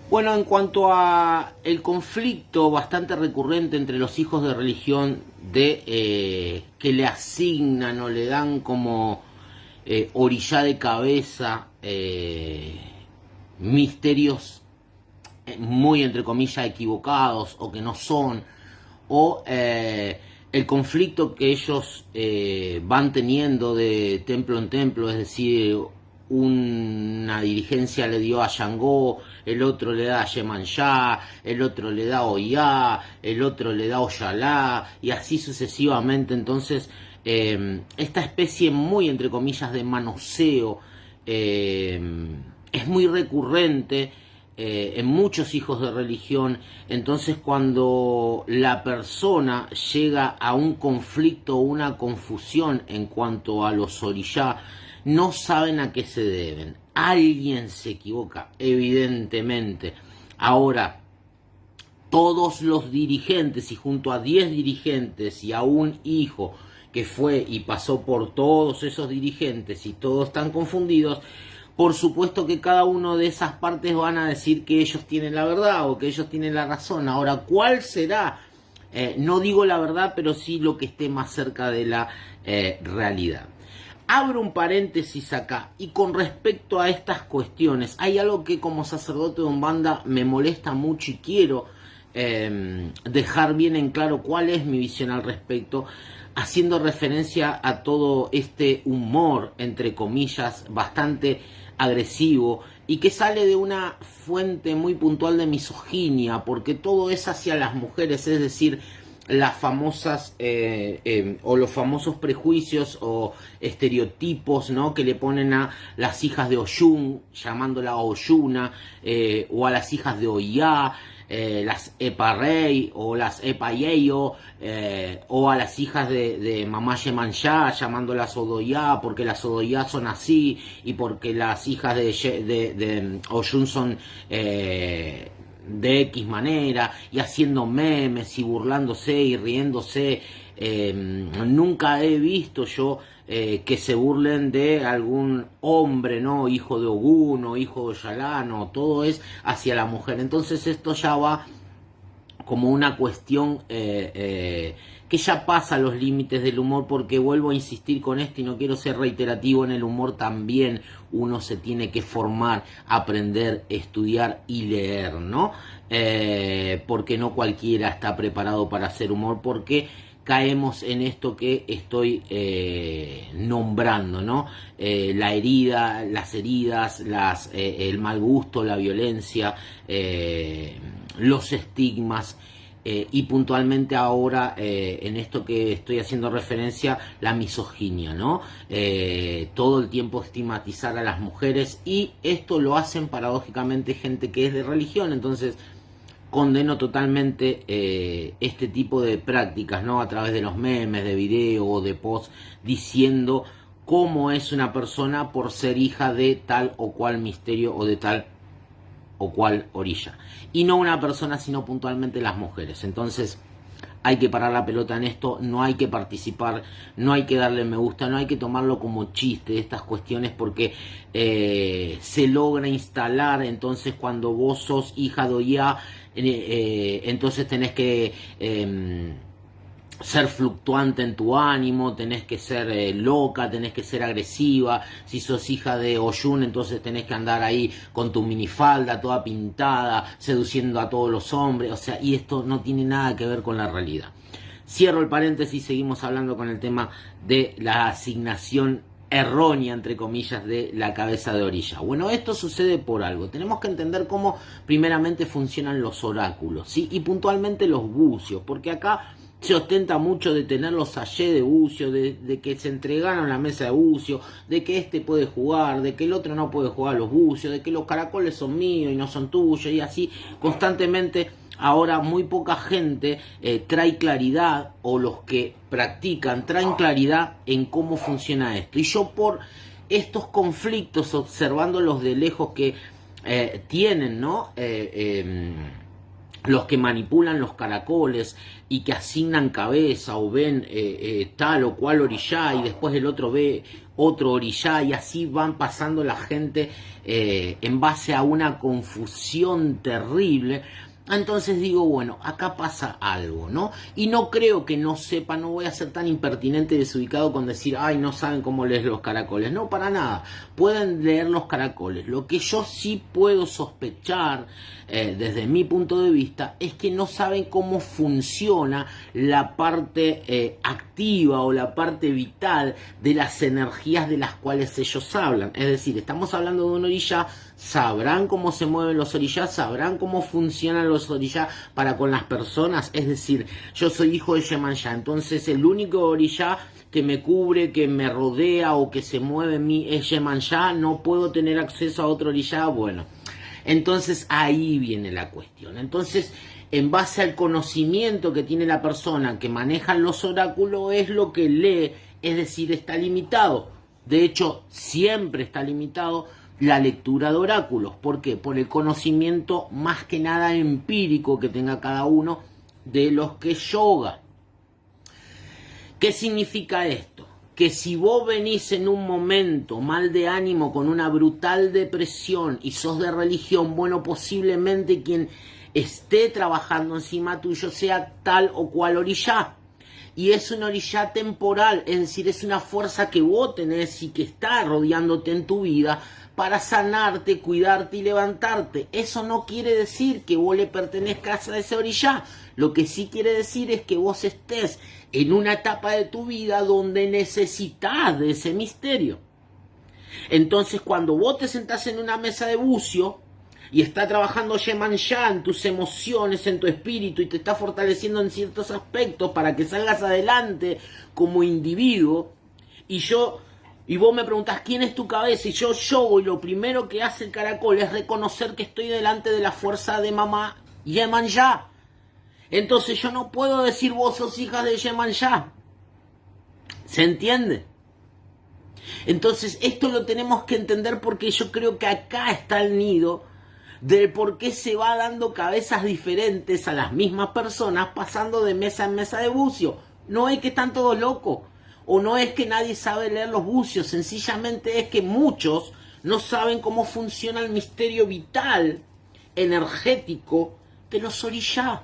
Bueno, en cuanto a el conflicto bastante recurrente entre los hijos de religión que le asignan o le dan como orilla de cabeza misterios muy entre comillas equivocados o que no son, o el conflicto que ellos van teniendo de templo en templo, es decir, una dirigencia le dio a Shango, el otro le da a Yemanjá, el otro le da a Oyá, el otro le da a Oyalá, y así sucesivamente. Entonces, esta especie muy, entre comillas, de manoseo es muy recurrente en muchos hijos de religión. Entonces, cuando la persona llega a un conflicto o una confusión en cuanto a los orillá, no saben a qué se deben. Alguien se equivoca, evidentemente. Ahora, todos los dirigentes, y junto a 10 dirigentes y a un hijo que fue y pasó por todos esos dirigentes y todos están confundidos, por supuesto que cada uno de esas partes van a decir que ellos tienen la verdad o que ellos tienen la razón. Ahora, ¿cuál será? No digo la verdad, pero sí lo que esté más cerca de la realidad. Abro un paréntesis acá, y con respecto a estas cuestiones, hay algo que como sacerdote de Umbanda me molesta mucho y quiero dejar bien en claro cuál es mi visión al respecto, haciendo referencia a todo este humor, entre comillas, bastante agresivo, y que sale de una fuente muy puntual de misoginia, porque todo es hacia las mujeres, es decir, las famosas o los famosos prejuicios o estereotipos, ¿no?, que le ponen a las hijas de Oyun, llamándola Oyuna, o a las hijas de Oyá, las Epa Rey o las Epa Yeyo, o a las hijas de Mamá Yemanjá, llamándolas Odoyá, porque las Odoyá son así, y porque las hijas de Oyun son de X manera, y haciendo memes y burlándose y riéndose. Nunca he visto yo que se burlen de algún hombre, ¿no?, hijo de Ogún o hijo de Oyalá, no, todo es hacia la mujer. Entonces esto ya va como una cuestión que ya pasa los límites del humor, porque vuelvo a insistir con esto y no quiero ser reiterativo, en el humor también uno se tiene que formar, aprender, estudiar y leer, ¿no? Porque no cualquiera está preparado para hacer humor, porque caemos en esto que estoy nombrando, ¿no? La herida, las heridas, el mal gusto, la violencia, los estigmas, y puntualmente ahora en esto que estoy haciendo referencia, la misoginia, ¿no? Todo el tiempo estigmatizar a las mujeres, y esto lo hacen paradójicamente gente que es de religión. Entonces condeno totalmente este tipo de prácticas, ¿no?, a través de los memes, de video o de posts, diciendo cómo es una persona por ser hija de tal o cual misterio o de tal o cual orilla, y no una persona, sino puntualmente las mujeres. Entonces hay que parar la pelota en esto, no hay que participar, no hay que darle me gusta, no hay que tomarlo como chiste estas cuestiones, porque se logra instalar. Entonces, cuando vos sos hija de Oyá, entonces tenés que ser fluctuante en tu ánimo, tenés que ser loca, tenés que ser agresiva. Si sos hija de Oyun, entonces tenés que andar ahí con tu minifalda toda pintada, seduciendo a todos los hombres. O sea, y esto no tiene nada que ver con la realidad. Cierro el paréntesis, seguimos hablando con el tema de la asignación errónea, entre comillas, de la cabeza de orilla. Bueno, esto sucede por algo. Tenemos que entender cómo primeramente funcionan los oráculos, ¿sí?, y puntualmente los bucios, porque acá se ostenta mucho de tener los sallés de bucio, de que se entregaron la mesa de bucio, de que este puede jugar, de que el otro no puede jugar los bucios, de que los caracoles son míos y no son tuyos, y así constantemente. Ahora muy poca gente trae claridad, o los que practican traen claridad en cómo funciona esto. Y yo, por estos conflictos, observándolos de lejos que tienen, ¿no?, los que manipulan los caracoles y que asignan cabeza, o ven tal o cual orillá, y después el otro ve otro orillá, y así van pasando la gente en base a una confusión terrible. Entonces digo, bueno, acá pasa algo, ¿no? Y no creo que no sepa, no voy a ser tan impertinente y desubicado con decir, ay, no saben cómo leer los caracoles. No, para nada. Pueden leer los caracoles. Lo que yo sí puedo sospechar, desde mi punto de vista, es que no saben cómo funciona la parte activa o la parte vital de las energías de las cuales ellos hablan. Es decir, estamos hablando de un orillá, sabrán cómo se mueven los orillás, sabrán cómo funcionan los orillás para con las personas. Es decir, yo soy hijo de Yemanjá, entonces el único orillá que me cubre, que me rodea o que se mueve en mí es Yemanjá, no puedo tener acceso a otro orillá. Bueno, entonces ahí viene la cuestión. Entonces, en base al conocimiento que tiene la persona que maneja los oráculos, es lo que lee, es decir, está limitado. De hecho, siempre está limitado la lectura de oráculos. ¿Por qué? Por el conocimiento más que nada empírico que tenga cada uno de los que yoga. ¿Qué significa esto? Que si vos venís en un momento mal de ánimo, con una brutal depresión y sos de religión, bueno, posiblemente quien esté trabajando encima tuyo sea tal o cual orillá. Y es un orillá temporal, es decir, es una fuerza que vos tenés y que está rodeándote en tu vida para sanarte, cuidarte y levantarte. Eso no quiere decir que vos le pertenezcas a ese orillá. Lo que sí quiere decir es que vos estés en una etapa de tu vida donde necesitas de ese misterio. Entonces, cuando vos te sentás en una mesa de bucio y está trabajando Yemanjá en tus emociones, en tu espíritu, y te está fortaleciendo en ciertos aspectos para que salgas adelante como individuo, y vos me preguntás quién es tu cabeza, y yo y lo primero que hace el caracol es reconocer que estoy delante de la fuerza de mamá Yemanjá. Entonces yo no puedo decir vos sos hija de Yemanjá. ¿Se entiende? Entonces esto lo tenemos que entender, porque yo creo que acá está el nido del por qué se va dando cabezas diferentes a las mismas personas pasando de mesa en mesa de bucio. No es que están todos locos, o no es que nadie sabe leer los bucios, sencillamente es que muchos no saben cómo funciona el misterio vital, energético de los orillá.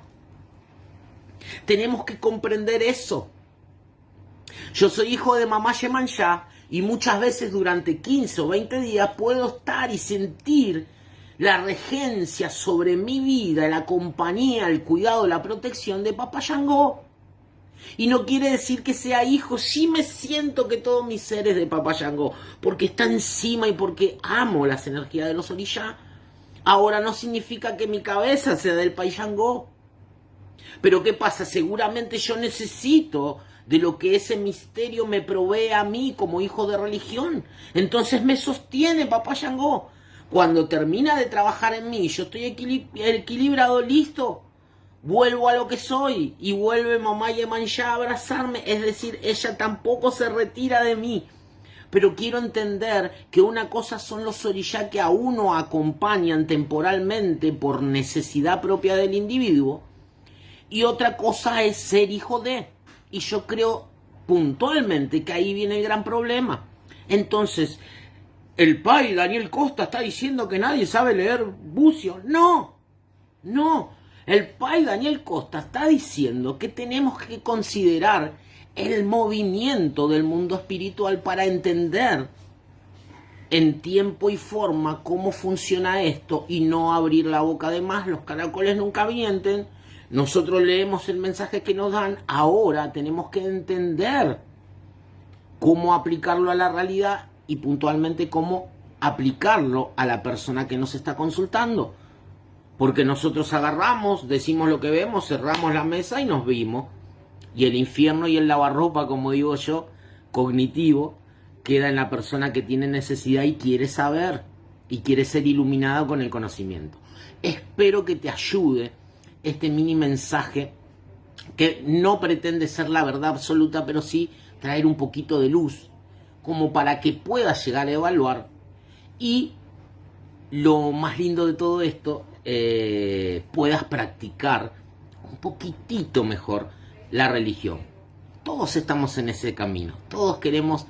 Tenemos que comprender eso. Yo soy hijo de mamá Yemanjá y muchas veces durante 15 o 20 días puedo estar y sentir la regencia sobre mi vida, la compañía, el cuidado, la protección de Papá Yangó. Y no quiere decir que sea hijo, sí me siento que todo mi ser es de Papá Yangó, porque está encima y porque amo las energías de los orillá. Ahora no significa que mi cabeza sea del Pai Yangó. Pero ¿qué pasa? Seguramente yo necesito de lo que ese misterio me provee a mí como hijo de religión. Entonces me sostiene Papá Yangó. Cuando termina de trabajar en mí, yo estoy equilibrado, listo, vuelvo a lo que soy, y vuelve mamá Yemanjá a abrazarme. Es decir, ella tampoco se retira de mí. Pero quiero entender que una cosa son los orillá que a uno acompañan temporalmente por necesidad propia del individuo, y otra cosa es ser hijo de. Y yo creo puntualmente que ahí viene el gran problema. Entonces, el pai Daniel Costa está diciendo que nadie sabe leer bucio. No. El pai Daniel Costa está diciendo que tenemos que considerar el movimiento del mundo espiritual para entender en tiempo y forma cómo funciona esto y no abrir la boca de más. Los caracoles nunca mienten. Nosotros leemos el mensaje que nos dan. Ahora tenemos que entender cómo aplicarlo a la realidad y puntualmente cómo aplicarlo a la persona que nos está consultando. Porque nosotros agarramos, decimos lo que vemos, cerramos la mesa y nos vimos. Y el infierno y el lavarropa, como digo yo, cognitivo, queda en la persona que tiene necesidad y quiere saber y quiere ser iluminada con el conocimiento. Espero que te ayude este mini mensaje, que no pretende ser la verdad absoluta, pero sí traer un poquito de luz, como para que puedas llegar a evaluar. Y lo más lindo de todo esto, puedas practicar un poquitito mejor la religión. Todos estamos en ese camino, todos queremos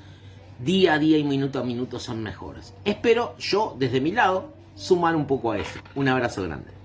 día a día y minuto a minuto son mejores. Espero yo, desde mi lado, sumar un poco a eso. Un abrazo grande.